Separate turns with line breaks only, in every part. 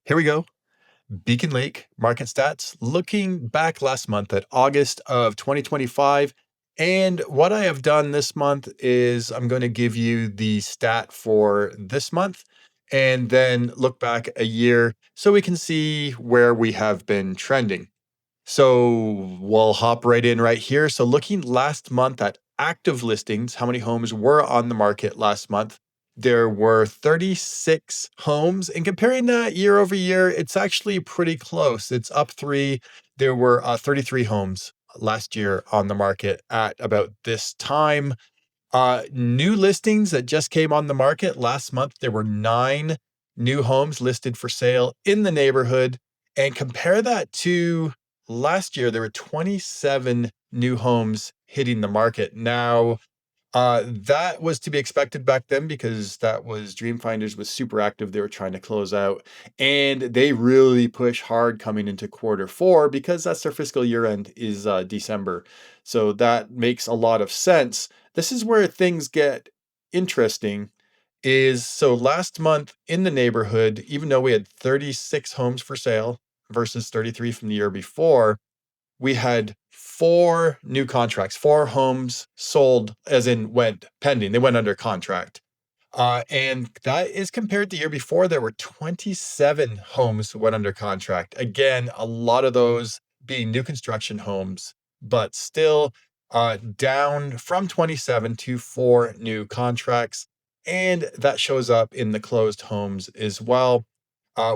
Here we go. Beacon Lake market stats looking back last month at August of 2025. And what I have done this month is I'm going to give you the stat for this month and then look back a year so we can see where we have been trending. So we'll hop right in right here. So looking last month at active listings, how many homes were on the market last month? There were 36 homes. And comparing that year over year, it's actually pretty close. It's up three. There were 33 homes last year on the market at about this time. New listings that just came on the market last month, there were nine new homes listed for sale in the neighborhood. And compare that to last year, there were 27 new homes hitting the market. Now, that was to be expected back then because that was Dream Finders was super active. They were trying to close out, and they really push hard coming into quarter four because that's their fiscal year end is December. So that makes a lot of sense. This is where things get interesting. Is so last month in the neighborhood, even though we had 36 homes for sale versus 33 from the year before, we had four new contracts, four homes sold, as in went pending. They went under contract. And that is compared to the year before, there were 27 homes went under contract. Again, a lot of those being new construction homes, but still down from 27 to four new contracts. And that shows up in the closed homes as well.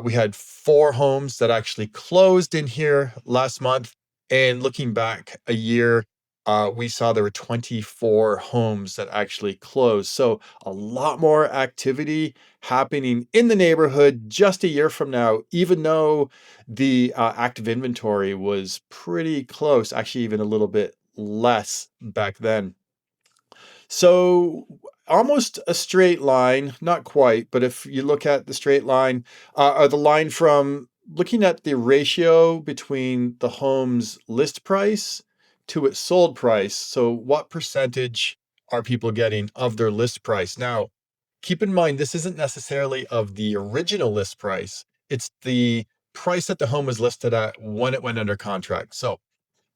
We had four homes that actually closed in here last month. And looking back a year, we saw there were 24 homes that actually closed. So a lot more activity happening in the neighborhood just a year from now, even though the active inventory was pretty close, actually, even a little bit less back then. So almost a straight line, not quite, but if you look at the straight line, or the line from looking at the ratio between the home's list price to its sold price. So what percentage are people getting of their list price? Now, keep in mind, this isn't necessarily of the original list price. It's the price that the home was listed at when it went under contract. So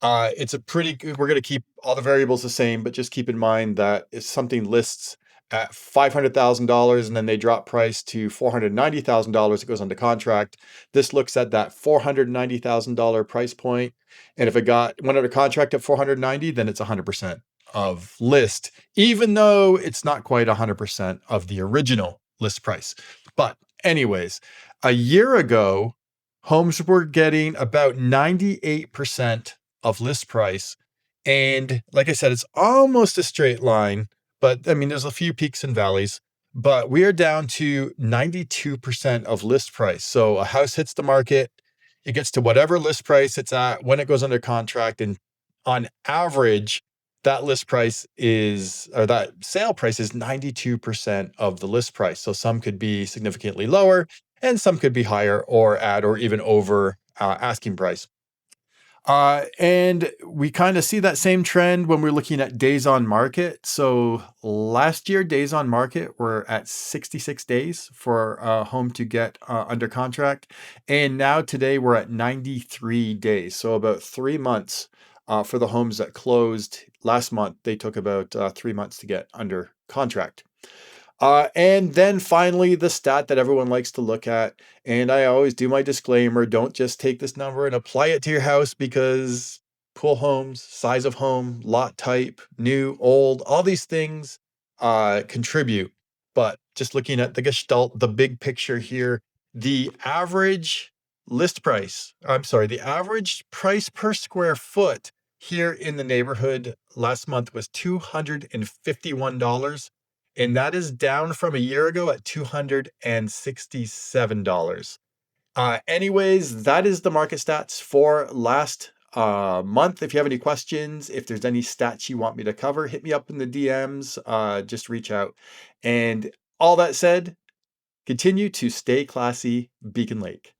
it's a pretty good, we're going to keep all the variables the same, but just keep in mind that if something lists at $500,000 and then they drop price to $490,000, it goes under contract. This looks at that $490,000 price point. And if it went under contract at 490, then it's 100% of list, even though it's not quite 100% of the original list price. But anyways, a year ago, homes were getting about 98% of list price. And like I said, it's almost a straight line, but I mean, there's a few peaks and valleys, but we are down to 92% of list price. So a house hits the market, it gets to whatever list price it's at when it goes under contract. And on average, that list price is, or that sale price is 92% of the list price. So some could be significantly lower and some could be higher or at or even over asking price. And we kind of see that same trend when we're looking at days on market. So last year, days on market were at 66 days for a home to get under contract. And now today we're at 93 days. So about 3 months for the homes that closed last month. They took about 3 months to get under contract. And then finally, the stat that everyone likes to look at. And I always do my disclaimer, don't just take this number and apply it to your house because pool homes, size of home, lot type, new, old, all these things contribute. But just looking at the gestalt, the big picture here, the average the average price per square foot here in the neighborhood last month was $251, and that is down from a year ago at $267. Anyways, that is the market stats for last month. If you have any questions, if there's any stats you want me to cover, hit me up in the DMs. Just reach out. And all that said, continue to stay classy, Beacon Lake.